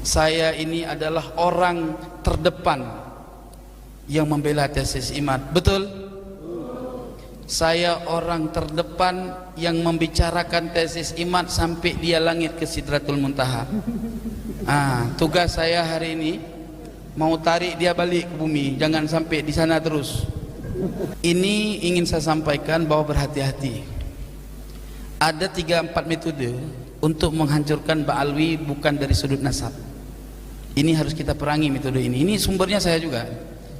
Saya ini adalah orang terdepan yang membela tesis IMAD. Betul? Saya orang terdepan yang membicarakan tesis IMAD sampai dia langit ke Sidratul Muntaha. Tugas saya hari ini mau tarik dia balik ke bumi, jangan sampai di sana terus. Ini ingin saya sampaikan bahwa berhati-hati. Ada 3-4 metode untuk menghancurkan Ba'alwi bukan dari sudut nasab. Ini harus kita perangi metode ini. Ini sumbernya saya juga.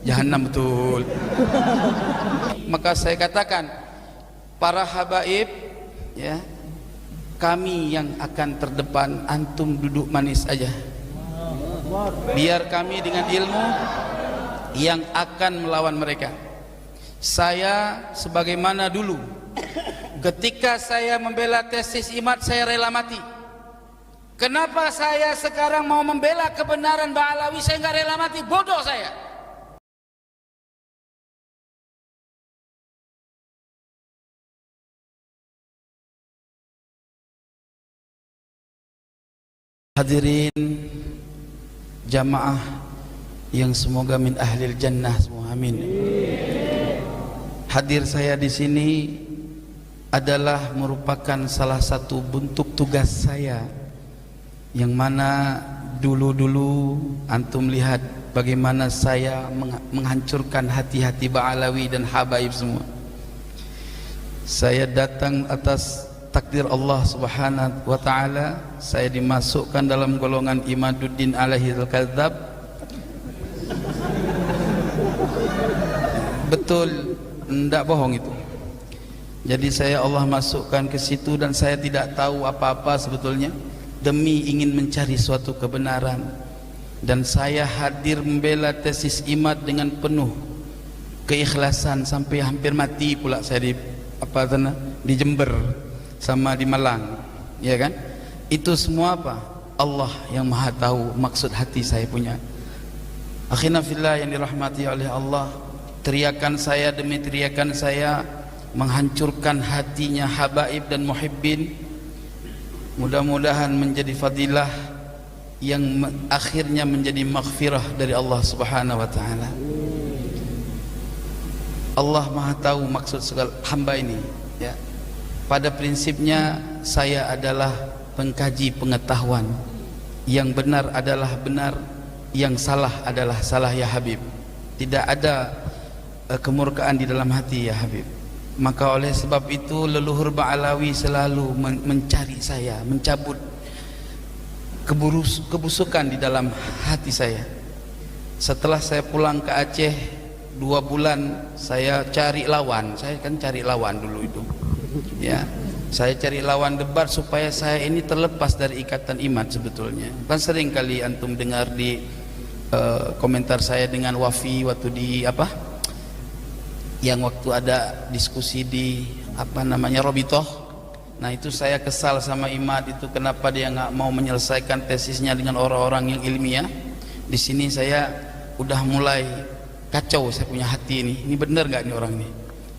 Jahannam betul. Maka saya katakan, para habaib, ya, kami yang akan terdepan, antum duduk manis aja. Biar kami dengan ilmu yang akan melawan mereka. Saya sebagaimana dulu, ketika saya membela tesis IMAD, saya rela mati. Kenapa saya sekarang mau membela kebenaran Ba'alawi, saya nggak rela mati? Bodoh saya. Hadirin jamaah yang semoga min ahlil jannah semua, amin. Hadir saya di sini adalah merupakan salah satu bentuk tugas saya, yang mana dulu-dulu antum lihat bagaimana saya menghancurkan hati-hati Ba'alawi dan habaib semua. Saya datang atas takdir Allah Subhanahu wa ta'ala, saya dimasukkan dalam golongan Imaduddin alaihi al-kadzab. Betul, tidak bohong itu. Jadi saya Allah masukkan ke situ dan saya tidak tahu apa-apa sebetulnya, demi ingin mencari suatu kebenaran. Dan saya hadir membela tesis IMAD dengan penuh keikhlasan sampai hampir mati pula saya di Jember sama di Malang, ya kan? Itu semua apa? Allah yang maha tahu maksud hati saya punya. Akhina fillah yang dirahmati oleh Allah, teriakan saya demi teriakan saya menghancurkan hatinya habaib dan muhibbin. Mudah-mudahan menjadi fadilah yang akhirnya menjadi maghfirah dari Allah Subhanahu wa ta'ala. Allah maha tahu maksud segala hamba ini, ya. Pada prinsipnya saya adalah pengkaji pengetahuan. Yang benar adalah benar, yang salah adalah salah, ya Habib. Tidak ada kemurkaan di dalam hati, ya Habib. Maka oleh sebab itu leluhur Ba'alawi selalu mencari saya, mencabut kebusukan di dalam hati saya. Setelah saya pulang ke Aceh 2 bulan, saya cari lawan. Saya kan cari lawan dulu itu, ya. Saya cari lawan debat supaya saya ini terlepas dari ikatan IMAD sebetulnya. Kan sering kali antum dengar di komentar saya dengan Wafi waktu di yang waktu ada diskusi di Robitoh. Nah itu saya kesal sama IMAD itu, kenapa dia nggak mau menyelesaikan tesisnya dengan orang-orang yang ilmiah. Di sini saya udah mulai kacau, saya punya hati ini benar nggak ini orang ini,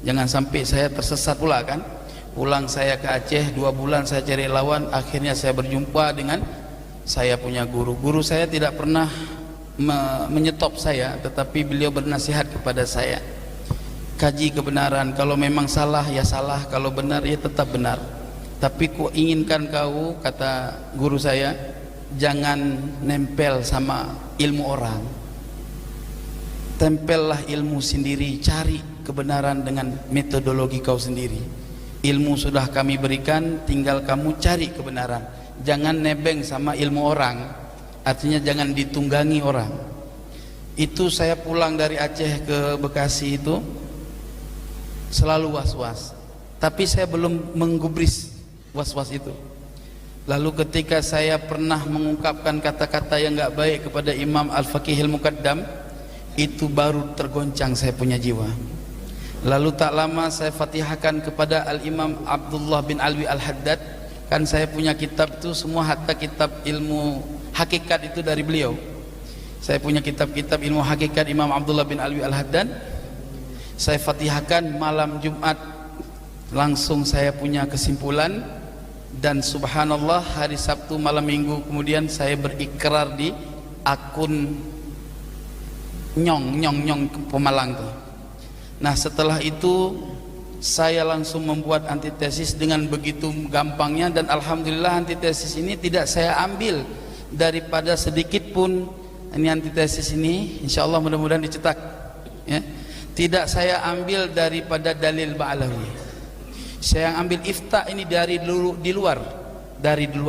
jangan sampai saya tersesat pula kan. Pulang saya ke Aceh 2 bulan saya cari lawan, akhirnya saya berjumpa dengan saya punya guru saya tidak pernah menyetop saya, tetapi beliau bernasihat kepada saya, kaji kebenaran, kalau memang salah ya salah, kalau benar ya tetap benar. Tapi ku inginkan kau, kata guru saya, jangan nempel sama ilmu orang, tempellah ilmu sendiri, cari kebenaran dengan metodologi kau sendiri. Ilmu sudah kami berikan, tinggal kamu cari kebenaran. Jangan nebeng sama ilmu orang, artinya jangan ditunggangi orang. Itu saya pulang dari Aceh ke Bekasi itu selalu was-was, tapi saya belum menggubris was-was itu. Lalu ketika saya pernah mengungkapkan kata-kata yang enggak baik kepada Imam Al-Faqihil Muqaddam, itu baru tergoncang saya punya jiwa. Lalu tak lama saya fatihahkan kepada Al-Imam Abdullah bin Alwi Al-Haddad. Kan saya punya kitab itu semua, hatta kitab ilmu hakikat itu dari beliau. Saya punya kitab-kitab ilmu hakikat Imam Abdullah bin Alwi Al-Haddad. Saya fatihahkan malam Jumat. Langsung saya punya kesimpulan, Dan subhanallah hari Sabtu malam minggu kemudian saya berikrar di akun nyong Pemalang tuh. Nah setelah itu saya langsung membuat antitesis dengan begitu gampangnya, dan alhamdulillah antitesis ini tidak saya ambil daripada sedikit pun. Ini antitesis ini insyaallah mudah-mudahan dicetak ya. Tidak saya ambil daripada dalil Ba'alawi. Saya ambil ifta ini dari di luar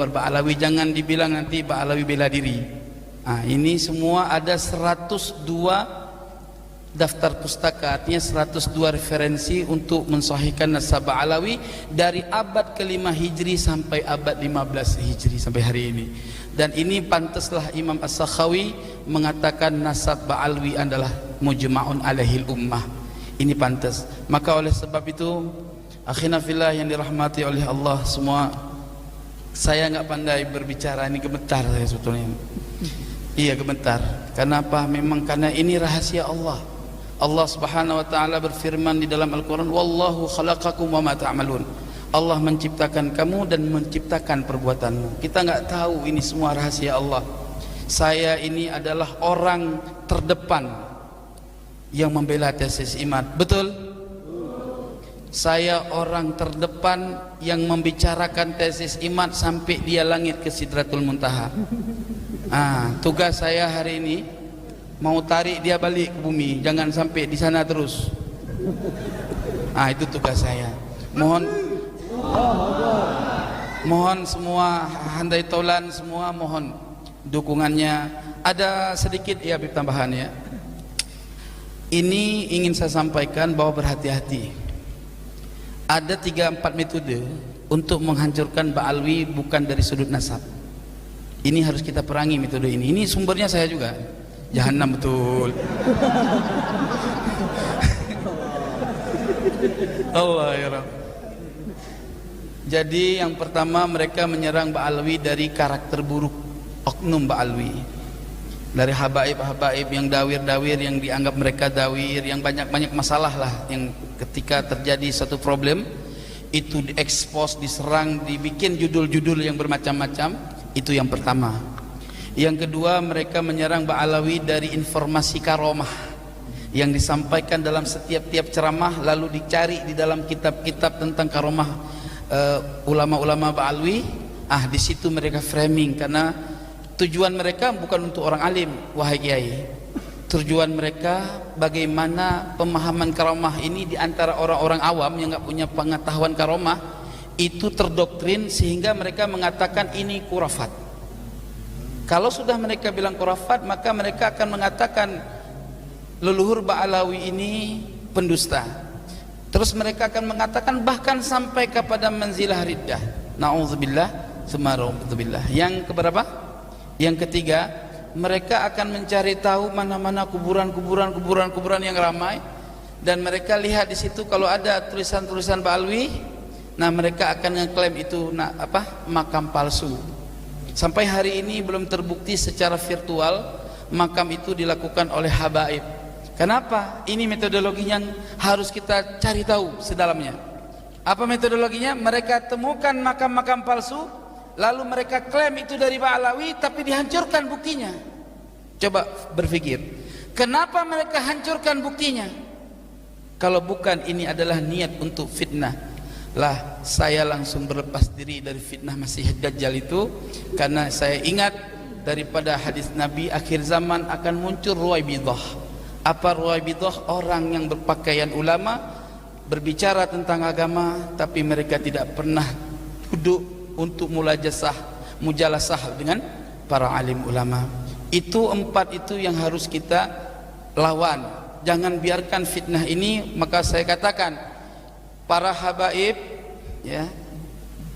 Ba'alawi. Jangan dibilang nanti Ba'alawi bela diri. Nah, ini semua ada 102 daftar pustaka, artinya 102 referensi untuk mensahihkan nasab Ba'alawi dari abad ke-5 Hijri sampai abad 15 Hijri sampai hari ini. Dan ini pantaslah Imam As-Sakhawi mengatakan nasab Ba'alawi adalah mujma'un alaihil ummah. Ini pantas. Maka oleh sebab itu akhina fillah yang dirahmati oleh Allah semua, saya nggak pandai berbicara, ini gemetar saya sebetulnya. Iya gemetar. Kenapa? Memang karena ini rahasia Allah. Allah Subhanahu wa taala berfirman di dalam Al-Qur'an, "Wallahu khalaqakum wa ma ta'malun." Allah menciptakan kamu dan menciptakan perbuatanmu. Kita nggak tahu, ini semua rahasia Allah. Saya ini adalah orang terdepan yang membela tesis imat. Betul? Saya orang terdepan yang membicarakan tesis imat sampai dia langit ke Sidratul Muntaha. Tugas saya hari ini mau tarik dia balik ke bumi, jangan sampai di sana terus. Itu tugas saya. Mohon semua handai taulan semua, mohon dukungannya. Ada sedikit ya tambahan ya. Ini ingin saya sampaikan bahwa berhati-hati. Ada 3-4 metode untuk menghancurkan Ba'alawi bukan dari sudut nasab. Ini harus kita perangi metode ini. Ini sumbernya saya juga. Jahanam betul. Allah ya Rabb. Jadi yang pertama, mereka menyerang Ba'alawi dari karakter buruk oknum Ba'alawi. Dari habaib-habaib yang dawir-dawir, yang dianggap mereka dawir, yang banyak-banyak masalah lah, yang ketika terjadi satu problem itu diekspos, diserang, dibikin judul-judul yang bermacam-macam. Itu yang pertama. Yang kedua, mereka menyerang Ba'alawi dari informasi karomah yang disampaikan dalam setiap ceramah, lalu dicari di dalam kitab-kitab tentang karomah ulama-ulama Ba'alawi. Di situ mereka framing, karena tujuan mereka bukan untuk orang alim, wahai kiai. Tujuan mereka bagaimana pemahaman karomah ini di antara orang-orang awam yang nggak punya pengetahuan karomah itu terdoktrin, sehingga mereka mengatakan ini khurafat. Kalau sudah mereka bilang khurafat, maka mereka akan mengatakan leluhur Ba'alawi ini pendusta. Terus mereka akan mengatakan bahkan sampai kepada manzilah riddah. Na'udzubillah, sumarauzubillah. Yang keberapa? Yang ketiga, mereka akan mencari tahu mana-mana kuburan yang ramai, dan mereka lihat di situ kalau ada tulisan-tulisan Ba'alawi. Nah, mereka akan ngeklaim itu makam palsu. Sampai hari ini belum terbukti secara virtual makam itu dilakukan oleh habaib. Kenapa? Ini metodologinya yang harus kita cari tahu sedalamnya. Apa metodologinya? Mereka temukan makam-makam palsu, lalu mereka klaim itu dari Ba'alawi, tapi dihancurkan buktinya. Coba berpikir, kenapa mereka hancurkan buktinya? Kalau bukan ini adalah niat untuk fitnah. Lah, saya langsung berlepas diri dari fitnah Masih Dajjal itu, karena saya ingat daripada hadis Nabi, akhir zaman akan muncul ruwaibidah. Apa ruwaibidah? Orang yang berpakaian ulama, berbicara tentang agama, tapi mereka tidak pernah duduk untuk mujalasah dengan para alim ulama. Itu 4 itu yang harus kita lawan. Jangan biarkan fitnah ini. Maka saya katakan, para habaib ya,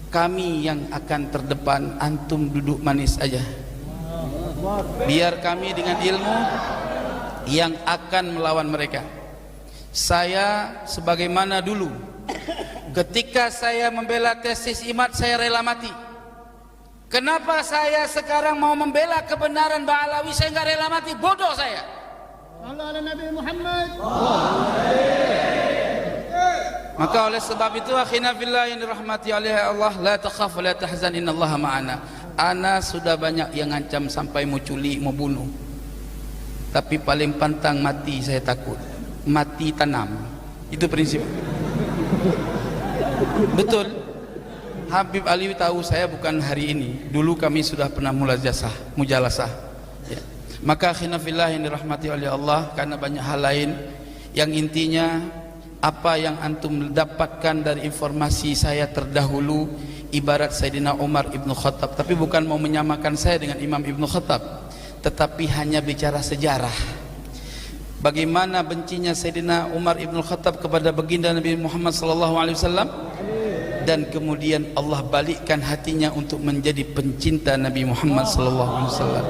kami yang akan terdepan, antum duduk manis aja. Biar kami dengan ilmu yang akan melawan mereka. Saya sebagaimana dulu ketika saya membela tesis imat, saya rela mati. Kenapa saya sekarang mau membela kebenaran Ba'alawi, saya nggak rela mati? Bodoh saya. Allah ala Nabi Muhammad. Maka oleh sebab itu akhina fillah yang dirahmati oleh Allah, la takhaf wa la tahzan innallaha ma'ana. Ana sudah banyak yang ngancam sampai mau culik, mau bunuh. Tapi paling pantang mati saya takut. Mati tanam. Itu prinsip. Betul. Habib Ali tahu saya bukan hari ini. Dulu kami sudah pernah mujalasah. Ya. Maka akhina fillah yang dirahmati oleh Allah, karena banyak hal lain yang intinya apa yang antum dapatkan dari informasi saya terdahulu ibarat Sayyidina Umar Ibn Khattab, tapi bukan mau menyamakan saya dengan Imam Ibn Khattab, tetapi hanya bicara sejarah bagaimana bencinya Sayyidina Umar Ibn Khattab kepada baginda Nabi Muhammad SAW, dan kemudian Allah balikkan hatinya untuk menjadi pencinta Nabi Muhammad SAW.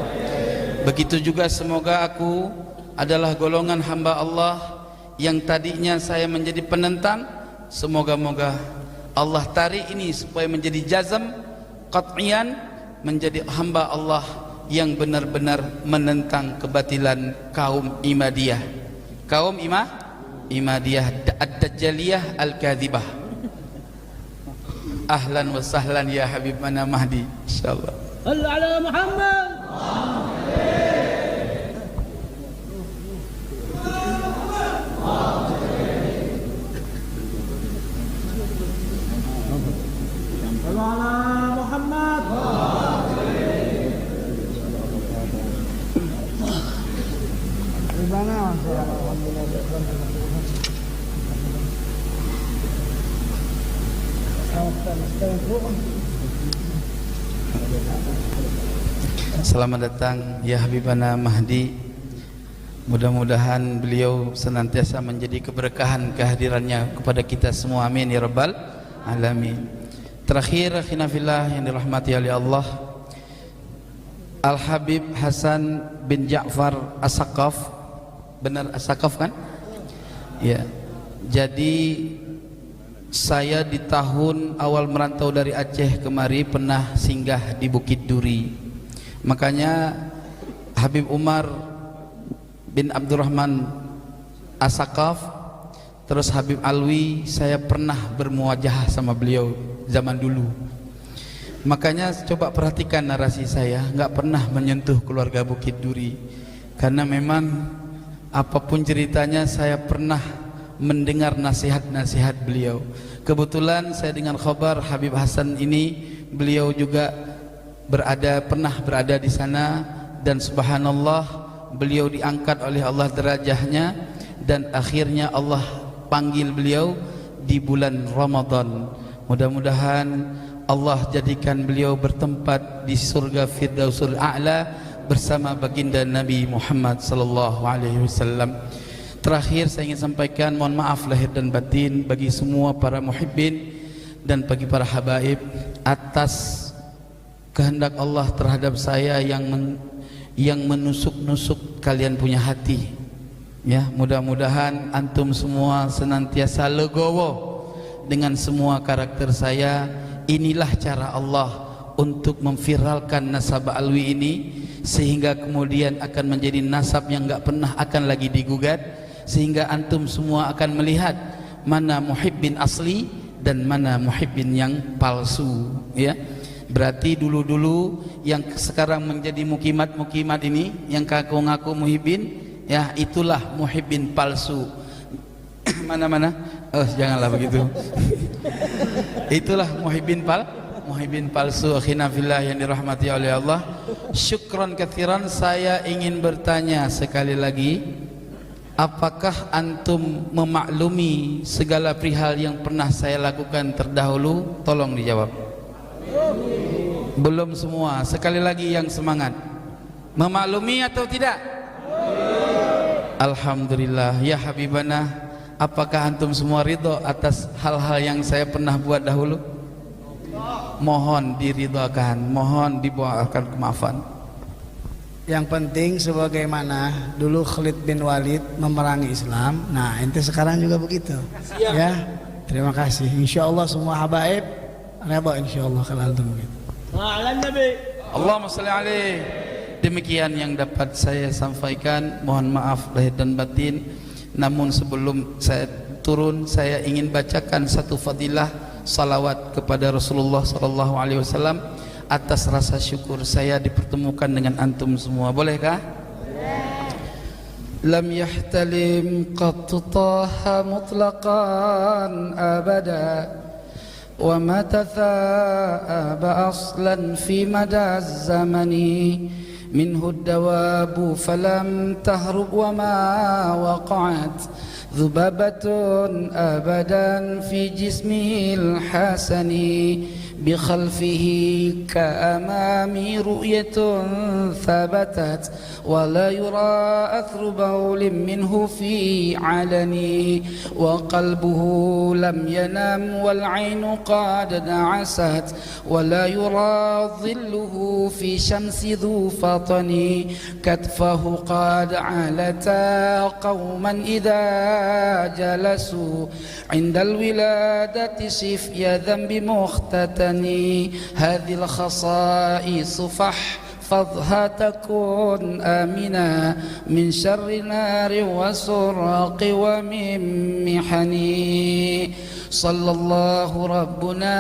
Begitu juga semoga aku adalah golongan hamba Allah yang tadinya saya menjadi penentang, semoga-moga Allah tarik ini supaya menjadi jazam qat'iyan, menjadi hamba Allah yang benar-benar menentang kebatilan kaum Imadiyah, kaum Imadiyah ad-Dajjaliyah al-Kadhibah. Ahlan wa sahlan ya Habib mana Mahdi, insyaallah. Ala Muhammad. Selamat datang ya Habibana Mahdi. Mudah-mudahan beliau senantiasa menjadi keberkahan kehadirannya kepada kita semua, amin ya rabbal alamin. Terakhir akhina fillah yang dirahmati oleh Allah, Al-Habib Hasan bin Ja'far As-Saqaf. Benar As-Saqaf kan? Ya. Jadi saya di tahun awal merantau dari Aceh kemari pernah singgah di Bukit Duri. Makanya Habib Umar bin Abdurrahman As-Saqaf, terus Habib Alwi, saya pernah bermuajahah sama beliau zaman dulu. Makanya coba perhatikan narasi saya, nggak pernah menyentuh keluarga Bukit Duri, karena memang apapun ceritanya saya pernah mendengar nasihat-nasihat beliau. Kebetulan saya dengan khabar Habib Hasan ini beliau juga pernah berada di sana, dan subhanallah beliau diangkat oleh Allah derajahnya, dan akhirnya Allah panggil beliau di bulan Ramadan. Mudah-mudahan Allah jadikan beliau bertempat di surga Firdausul A'la bersama baginda Nabi Muhammad sallallahu alaihi wasallam. Terakhir saya ingin sampaikan mohon maaf lahir dan batin bagi semua para muhibbin dan bagi para habaib atas kehendak Allah terhadap saya yang menusuk-nusuk kalian punya hati. Ya, mudah-mudahan antum semua senantiasa legowo dengan semua karakter saya. Inilah cara Allah untuk memviralkan nasab Alwi ini, sehingga kemudian akan menjadi nasab yang enggak pernah akan lagi digugat, sehingga antum semua akan melihat mana muhibbin asli dan mana muhibbin yang palsu. Ya, berarti dulu-dulu yang sekarang menjadi mukimat ini yang ngaku muhibbin, ya itulah muhibbin palsu. Mana-mana? Oh, janganlah begitu. Itulah muhibbin palsu. Akhina fillah yang dirahmati oleh Allah. Syukran katsiran. Saya ingin bertanya sekali lagi, apakah antum memaklumi segala perihal yang pernah saya lakukan terdahulu? Tolong dijawab. Belum semua. Sekali lagi yang semangat. Memaklumi atau tidak? Alhamdulillah. Ya Habibana, apakah antum semua ridho atas hal-hal yang saya pernah buat dahulu? Mohon diridhokan, mohon dibuatkan kemaafan. Yang penting sebagaimana dulu Khalid bin Walid memerangi Islam, nah ente sekarang juga begitu. Ya, terima kasih. Insya Allah semua habaib reba insya Allah kalau antum begitu. Allahumma sholli alaihi. Demikian yang dapat saya sampaikan. Mohon maaf lahir dan batin. Namun sebelum saya turun, saya ingin bacakan satu fadilah salawat kepada Rasulullah sallallahu alaihi wasallam atas rasa syukur saya dipertemukan dengan antum semua. Bolehkah? Lam yahtalim qattu taha mutlaqan abada wa ma tathaba aslan fi mada zamani minhu ad-dawabu falam tahrub wa ma waqa'at dhubabatun abadan fi jismil hasani بخلفه كأمام رؤية ثبتت ولا يرى أثر بول منه في علني وقلبه لم ينم والعين قد دعست ولا يرى ظله في شمس ذو فطن كتفه قد علتا قوما إذا جلسوا عند الولادة شفي ذنب مختتن هذه الخصائص فاحفظها تكون آمنا من شر نار وسرق ومن محن صلى الله ربنا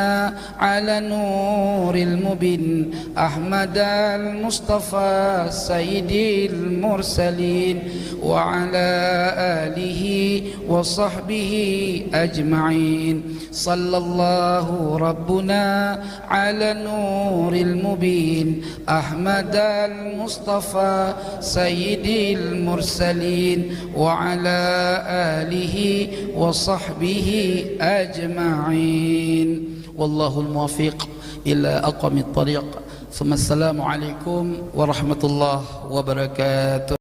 على نور المبين أحمد المصطفى سيد المرسلين وعلى آله وصحبه أجمعين صلى الله ربنا على نور المبين أحمد المصطفى سيد المرسلين وعلى آله وصحبه أجمعين والله الموفق إلى أقوم الطريق ثم السلام عليكم ورحمة الله وبركاته.